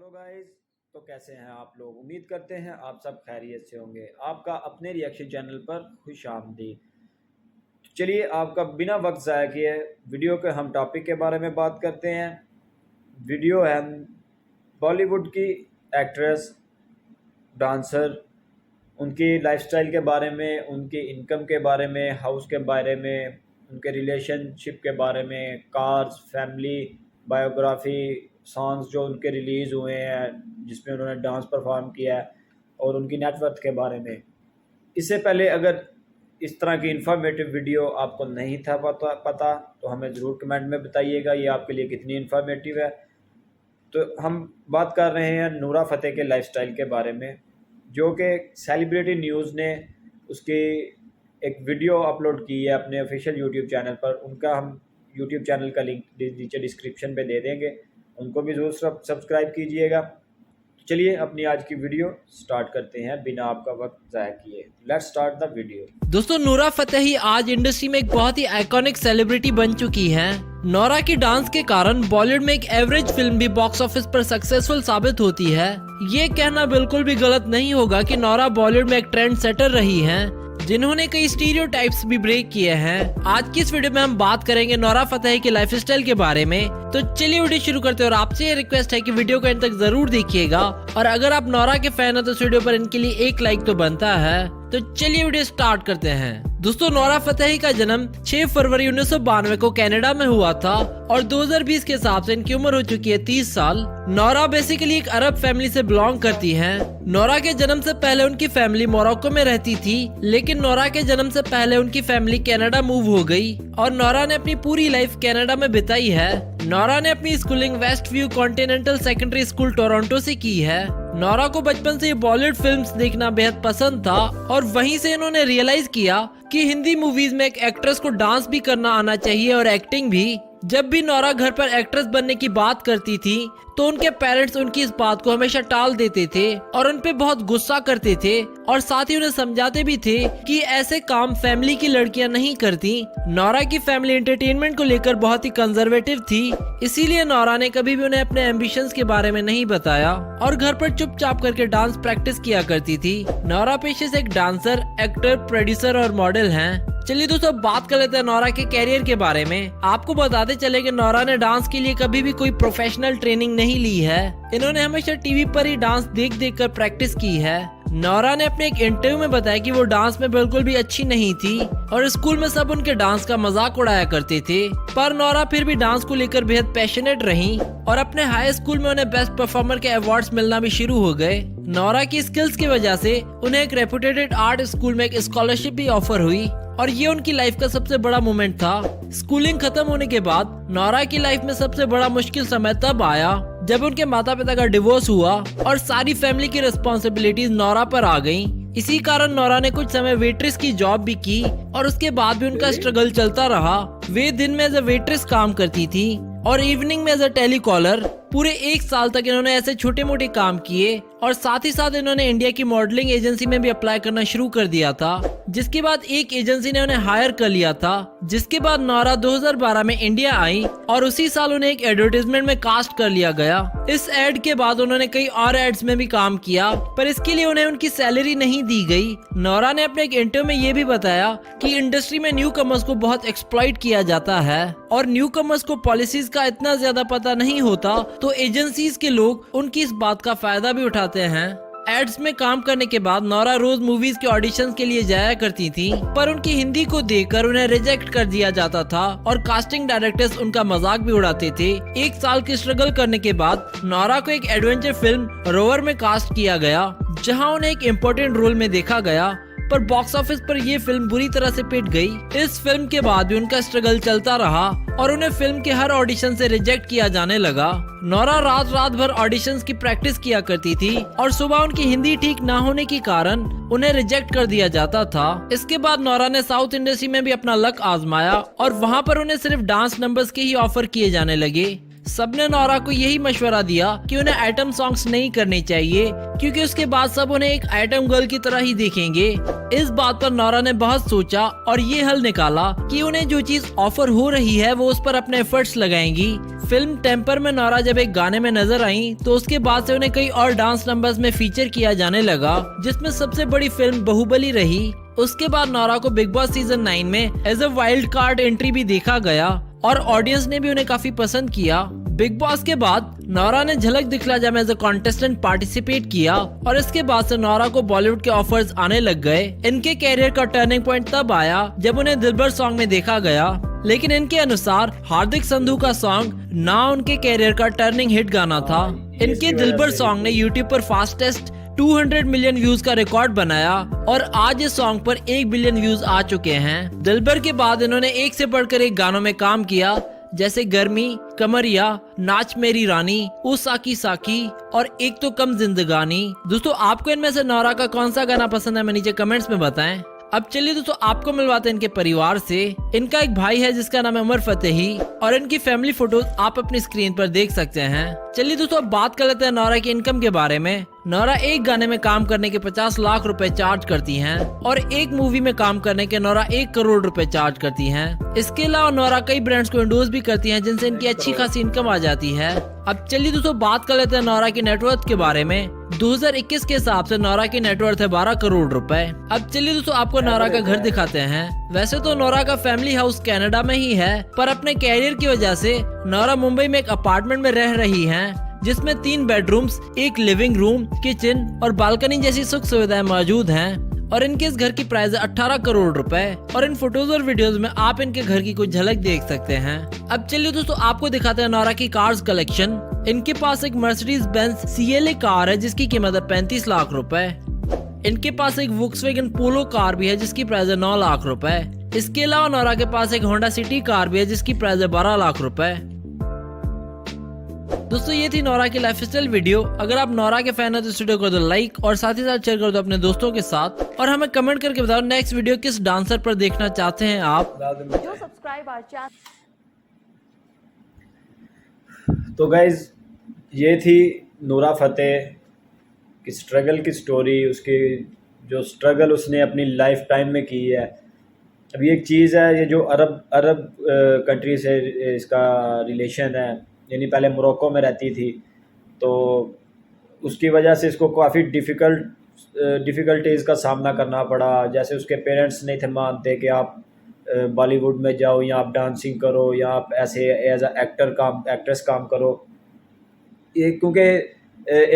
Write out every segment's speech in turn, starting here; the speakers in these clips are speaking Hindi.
Hello guys. तो कैसे हैं आप लोग? उम्मीद करते हैं आप सब खैरियत से होंगे। आपका अपने रिएक्शन चैनल पर खुश आमदीद। तो चलिए आपका बिना वक्त ज़ाया किए वीडियो के हम टॉपिक के बारे में बात करते हैं। वीडियो है बॉलीवुड की एक्ट्रेस, डांसर, उनकी लाइफस्टाइल के बारे में, उनकी इनकम के बारे में, हाउस के बारे में, उनके रिलेशनशिप के बारे में, कार्स, फैमिली, बायोग्राफी, सॉन्ग्स जो उनके रिलीज़ हुए हैं जिसमें उन्होंने डांस परफॉर्म किया है, और उनकी नेटवर्थ के बारे में। इससे पहले अगर इस तरह की इन्फॉर्मेटिव वीडियो आपको नहीं था पता तो हमें ज़रूर कमेंट में बताइएगा ये आपके लिए कितनी इन्फॉर्मेटिव है। तो हम बात कर रहे हैं नूरा फ़तेह के लाइफस्टाइल के बारे में, जो कि सेलिब्रिटी न्यूज़ ने उसकी एक वीडियो अपलोड की है अपने ऑफिशियल यूट्यूब चैनल पर। उनका हम यूट्यूब चैनल का लिंक नीचे डिस्क्रिप्शन पे दे देंगे, उनको भी ज़रूर सब्सक्राइब कीजिएगा। चलिए अपनी आज की वीडियो स्टार्ट करते हैं बिना आपका वक्त ज़ाया किए। Let's start the video. दोस्तों, नूरा फतेही आज इंडस्ट्री में एक बहुत ही आइकॉनिक सेलिब्रिटी बन चुकी हैं। नोरा की डांस के कारण बॉलीवुड में एक एवरेज फिल्म भी बॉक्स ऑफिस पर सक्सेसफुल साबित होती है। ये कहना बिल्कुल भी गलत नहीं होगा कि नोरा बॉलीवुड में एक ट्रेंड सेटर रही हैं, जिन्होंने कई स्टीरियोटाइप्स भी ब्रेक किए हैं। आज की इस वीडियो में हम बात करेंगे नोरा फतेही के लाइफस्टाइल के बारे में। तो चलिए वीडियो शुरू करते हैं और आपसे ये रिक्वेस्ट है कि वीडियो को अंत तक जरूर देखिएगा, और अगर आप नोरा के फैन हो तो इस वीडियो पर इनके लिए एक लाइक तो बनता है। तो चलिए वीडियो स्टार्ट करते हैं। दोस्तों, नोरा फतेही का जन्म 6 फरवरी 1992 को कनाडा में हुआ था, और 2020 के हिसाब से इनकी उम्र हो चुकी है 30 साल। नोरा बेसिकली एक अरब फैमिली से बिलोंग करती हैं। नोरा के जन्म से पहले उनकी फैमिली मोरक्को में रहती थी, लेकिन नोरा के जन्म से पहले उनकी फैमिली कनाडा मूव हो गई, और नोरा ने अपनी पूरी लाइफ कनाडा में बिताई है। नोरा ने अपनी schooling West View Continental Secondary School Toronto से की है। नोरा को बचपन से बॉलीवुड फिल्म्स देखना बेहद पसंद था, और वहीं से इन्होंने रियलाइज किया कि हिंदी मूवीज में एक एक्ट्रेस को डांस भी करना आना चाहिए और एक्टिंग भी। जब भी नोरा घर पर एक्ट्रेस बनने की बात करती थी तो उनके पेरेंट्स उनकी इस बात को हमेशा टाल देते थे और उन पे बहुत गुस्सा करते थे, और साथ ही उन्हें समझाते भी थे कि ऐसे काम फैमिली की लड़कियां नहीं करती। नोरा की फैमिली एंटरटेनमेंट को लेकर बहुत ही कंजर्वेटिव थी, इसीलिए नोरा ने कभी भी उन्हें अपने एम्बिशंस के बारे में नहीं बताया और घर पर चुपचाप करके डांस प्रैक्टिस किया करती थी। नोरा पेशे से एक डांसर, एक्टर, प्रोड्यूसर और मॉडल हैं। चलिए दोस्तों, बात कर लेते हैं नोरा के कैरियर के बारे में। आपको बताते चले कि नोरा ने डांस के लिए कभी भी कोई प्रोफेशनल ट्रेनिंग नहीं ली है। इन्होंने हमेशा टीवी पर ही डांस देख देख कर प्रैक्टिस की है। नोरा ने अपने एक इंटरव्यू में बताया कि वो डांस में बिल्कुल भी अच्छी नहीं थी, और स्कूल में सब उनके डांस का मजाक उड़ाया करते थे, पर नोरा फिर भी डांस को लेकर बेहद पैशनेट रही, और अपने हाई स्कूल में उन्हें बेस्ट परफॉर्मर के अवार्ड्स मिलना भी शुरू हो गए। नोरा की स्किल्स की वजह से उन्हें एक रेपुटेड आर्ट स्कूल में एक स्कॉलरशिप भी ऑफर हुई, और ये उनकी लाइफ का सबसे बड़ा मोमेंट था। स्कूलिंग खत्म होने के बाद नोरा की लाइफ में सबसे बड़ा मुश्किल समय तब आया जब उनके माता पिता का डिवोर्स हुआ और सारी फैमिली की रिस्पॉन्सिबिलिटीज नोरा पर आ गईं। इसी कारण नोरा ने कुछ समय वेट्रेस की जॉब भी की, और उसके बाद भी उनका स्ट्रगल चलता रहा। वे दिन में एज ए वेट्रेस काम करती थी और इवनिंग में एज ए टेलीकॉलर। पूरे 1 साल तक इन्होंने ऐसे छोटे मोटे काम किए, और साथ ही साथ इन्होंने इंडिया की मॉडलिंग एजेंसी में भी अप्लाई करना शुरू कर दिया था, जिसके बाद एक एजेंसी ने उन्हें हायर कर लिया था। जिसके बाद नोरा 2012 में इंडिया आई, और उसी साल उन्हें एक एडवर्टाइजमेंट में कास्ट कर लिया गया। इस एड के बाद उन्होंने कई और एड्स में भी काम किया, पर इसके लिए उन्हें उनकी सैलरी नहीं दी गई। नोरा ने अपने एक इंटरव्यू में ये भी बताया कि इंडस्ट्री में न्यू कमर्स को बहुत एक्सप्लॉइट किया जाता है, और न्यू कमर्स को पॉलिसीज का इतना ज्यादा पता नहीं होता, तो एजेंसीज के लोग उनकी इस बात का फायदा भी उठाते हैं। एड्स में काम करने के बाद नोरा रोज मूवीज के ऑडिशंस के लिए जाया करती थी, पर उनकी हिंदी को देखकर उन्हें रिजेक्ट कर दिया जाता था, और कास्टिंग डायरेक्टर्स उनका मजाक भी उड़ाते थे। 1 साल की स्ट्रगल करने के बाद नोरा को एक एडवेंचर फिल्म रोवर में कास्ट किया गया, जहां उन्हें एक इम्पोर्टेंट रोल में देखा गया, पर बॉक्स ऑफिस पर यह फिल्म बुरी तरह से पिट गई। इस फिल्म के बाद भी उनका स्ट्रगल चलता रहा, और उन्हें फिल्म के हर ऑडिशन से रिजेक्ट किया जाने लगा। नोरा रात रात भर ऑडिशंस की प्रैक्टिस किया करती थी, और सुबह उनकी हिंदी ठीक ना होने के कारण उन्हें रिजेक्ट कर दिया जाता था। इसके बाद नोरा ने साउथ इंडस्ट्री में भी अपना लक आजमाया, और वहाँ पर उन्हें सिर्फ डांस नंबर्स के ही ऑफर किए जाने लगे। सबने नोरा को यही मशवरा दिया कि उन्हें आइटम सॉन्ग्स नहीं करने चाहिए, क्योंकि उसके बाद सब उन्हें एक आइटम गर्ल की तरह ही देखेंगे। इस बात पर नोरा ने बहुत सोचा और ये हल निकाला कि उन्हें जो चीज ऑफर हो रही है वो उस पर अपने एफर्ट्स लगाएंगी। फिल्म टेम्पर में नोरा जब एक गाने में नजर आई तो उसके बाद से उन्हें कई और डांस नंबर्स में फीचर किया जाने लगा, जिसमें सबसे बड़ी फिल्म बाहुबली रही। उसके बाद नोरा को बिग बॉस सीजन 9 में as a wild card entry भी देखा गया और ऑडियंस ने भी उन्हें काफी पसंद किया। बिग बॉस के बाद नोरा ने झलक दिखला जब एज अ कॉन्टेस्टेंट पार्टिसिपेट किया और इसके बाद से नोरा को बॉलीवुड के ऑफर्स आने लग गए। इनके कैरियर का टर्निंग पॉइंट तब आया जब उन्हें दिलबर सॉन्ग में देखा गया, लेकिन इनके अनुसार हार्दिक संधू का सॉन्ग ना उनके कैरियर का टर्निंग हिट गाना था। इनके दिलबर सॉन्ग ने यूट्यूब पर फास्टेस्ट 200 मिलियन व्यूज का रिकॉर्ड बनाया और आज इस सॉन्ग पर 1 बिलियन व्यूज आ चुके हैं। दिलबर के बाद इन्होंने एक से बढ़कर एक गानों में काम किया, जैसे गर्मी, कमरिया, नाच मेरी रानी, ओ साकी साकी और एक तो कम जिंदगानी। दोस्तों आपको इनमें से नोरा का कौन सा गाना पसंद है, मैं नीचे कमेंट्स में बताएं। अब चलिए दोस्तों आपको मिलवाते हैं इनके परिवार से। इनका एक भाई है जिसका नाम है उमर फतेही और इनकी फैमिली फोटोज आप अपनी स्क्रीन पर देख सकते हैं। चलिए दोस्तों अब बात कर लेते हैं नोरा की इनकम के बारे में। नोरा एक गाने में काम करने के 50 लाख रुपए चार्ज करती हैं और एक मूवी में काम करने के नोरा 1 करोड़ रुपए चार्ज करती हैं। इसके अलावा नोरा कई ब्रांड्स को इंडोर्स भी करती हैं, जिनसे इनकी अच्छी खासी इनकम आ जाती है। अब चलिए दोस्तों बात कर लेते हैं नोरा की नेटवर्थ के बारे में। 2021 के हिसाब से नोरा की नेटवर्थ है 12 करोड़ रुपए। अब चलिए दोस्तों आपको नोरा का घर दिखाते हैं। वैसे तो नोरा का फैमिली हाउस कनाडा में ही है, पर अपने कैरियर की वजह से नोरा मुंबई में एक अपार्टमेंट में रह रही हैं, जिसमें 3 बेडरूम्स, एक लिविंग रूम, किचन और बालकनी जैसी सुख सुविधाएं मौजूद हैं। और इनके इस घर की प्राइस है 18 करोड़ रुपए और इन फोटोज और वीडियोस में आप इनके घर की कुछ झलक देख सकते हैं। अब चलिए दोस्तों आपको दिखाते हैं नोरा की कार्स कलेक्शन। इनके पास एक मर्सिडीज बेंज CLA कार है जिसकी कीमत है 35 लाख रुपए। इनके पास एक वोक्सवैगन पोलो कार भी है जिसकी प्राइस है 9 लाख रुपए। इसके अलावा नोरा के पास एक होंडा सिटी कार भी है जिसकी प्राइस है 12 लाख रुपए। दोस्तों ये थी नोरा की लाइफस्टाइल वीडियो। अगर आप नोरा के फैन हो तो इस वीडियो को दो लाइक और साथ ही साथ शेयर कर दो अपने दोस्तों के साथ और हमें कमेंट करके बताओ नेक्स्ट वीडियो किस डांसर पर देखना चाहते हैं आप। जो सब्सक्राइब आवर चैनल। तो गाइज ये थी नूरा फतेह की स्ट्रगल की स्टोरी, उसकी जो स्ट्रगल उसने अपनी लाइफ टाइम में की है। अब ये एक चीज़ है, ये जो अरब कंट्री से इसका रिलेशन है, यानी पहले मोरक्को में रहती थी, तो उसकी वजह से इसको काफ़ी डिफ़िकल्टीज़ का सामना करना पड़ा। जैसे उसके पेरेंट्स नहीं थे मानते कि आप बॉलीवुड में जाओ या आप डांसिंग करो या आप ऐसे एज अ एक्ट्रेस काम करो, ये क्योंकि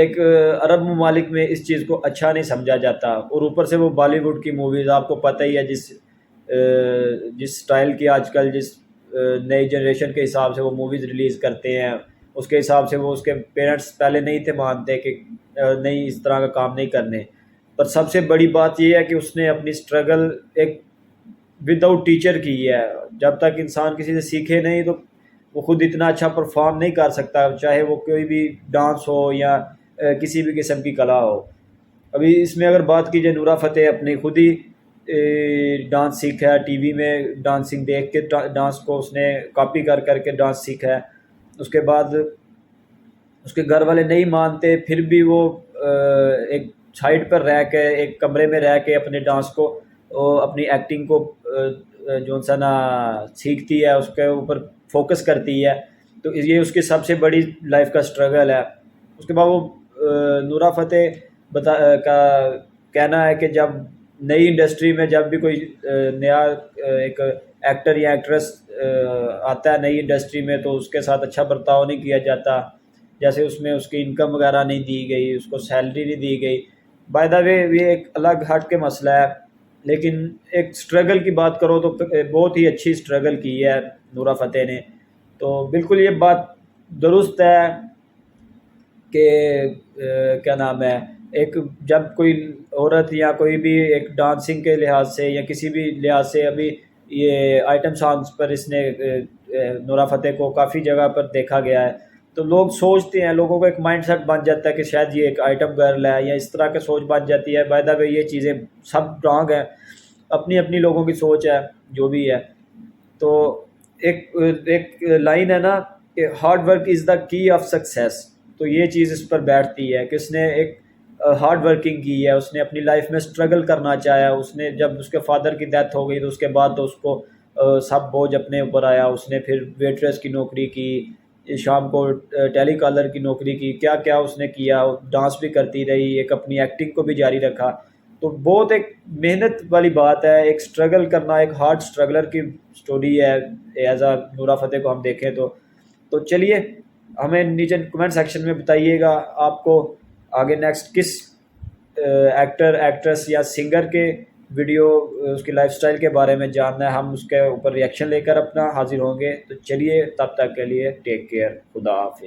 एक अरब ममालिक में इस चीज़ को अच्छा नहीं समझा जाता। और ऊपर से वो बॉलीवुड की मूवीज़ आपको पता ही है, जिस स्टाइल की आजकल जिस नई जनरेशन के हिसाब से वो मूवीज़ रिलीज़ करते हैं, उसके हिसाब से वो उसके पेरेंट्स पहले नहीं थे मानते कि नहीं इस तरह का काम नहीं करने। पर सबसे बड़ी बात ये है कि उसने अपनी स्ट्रगल एक विदाउट टीचर की है। जब तक इंसान किसी से सीखे नहीं तो वो खुद इतना अच्छा परफॉर्म नहीं कर सकता, चाहे वो कोई भी डांस हो या किसी भी किस्म की कला हो। अभी इसमें अगर बात की जाए, नूरा फतेह अपनी खुद ही डांस सीखा है, टीवी में डांसिंग देख के डांस को उसने कॉपी कर करके डांस सीखा है। उसके बाद उसके घर वाले नहीं मानते, फिर भी वो एक साइड पर रह के, एक कमरे में रह के अपने डांस को, अपनी एक्टिंग को जो सा ना सीखती है, उसके ऊपर फोकस करती है। तो ये उसकी सबसे बड़ी लाइफ का स्ट्रगल है। उसके बाद वो नूरा फतेह का कहना है कि जब नई इंडस्ट्री में जब भी कोई नया एक एक्टर या एक्ट्रेस आता है नई इंडस्ट्री में, तो उसके साथ अच्छा बर्ताव नहीं किया जाता। जैसे उसमें उसकी इनकम वगैरह नहीं दी गई, उसको सैलरी नहीं दी गई। बाय द वे ये एक अलग हट के मसला है, लेकिन एक स्ट्रगल की बात करो तो बहुत ही अच्छी स्ट्रगल की है नूरा फतेह ने। तो बिल्कुल ये बात दुरुस्त है कि क्या नाम है, एक जब कोई औरत या कोई भी एक डांसिंग के लिहाज से या किसी भी लिहाज से, अभी ये आइटम सॉन्ग्स पर इसने नूरा फतेह को काफ़ी जगह पर देखा गया है, तो लोग सोचते हैं, लोगों को एक माइंडसेट बन जाता है कि शायद ये एक आइटम गर्ल है या इस तरह की सोच बन जाती है। बाय द वे ये चीज़ें सब रॉन्ग है, अपनी अपनी लोगों की सोच है जो भी है। तो एक लाइन है ना कि hard work is the key of success, तो ये चीज़ इस पर बैठती है कि उसने एक हार्ड वर्किंग की है, उसने अपनी लाइफ में स्ट्रगल करना चाहा। उसने जब उसके फादर की डेथ हो गई तो उसके बाद तो उसको सब बोझ अपने ऊपर आया। उसने फिर वेट्रेस की नौकरी की, ये शाम को टेली कॉलर की नौकरी की, क्या क्या उसने किया, डांस भी करती रही, एक अपनी एक्टिंग को भी जारी रखा। तो बहुत एक मेहनत वाली बात है, एक स्ट्रगल करना, एक हार्ड स्ट्रगलर की स्टोरी है एज आ नूरा फतेह को हम देखें तो चलिए हमें नीचे कमेंट सेक्शन में बताइएगा आपको आगे नेक्स्ट किस एक्टर एक्ट्रेस या सिंगर के वीडियो उसकी लाइफस्टाइल के बारे में जानना है, हम उसके ऊपर रिएक्शन लेकर अपना हाजिर होंगे। तो चलिए तब तक के लिए टेक केयर, खुदा हाफिज़।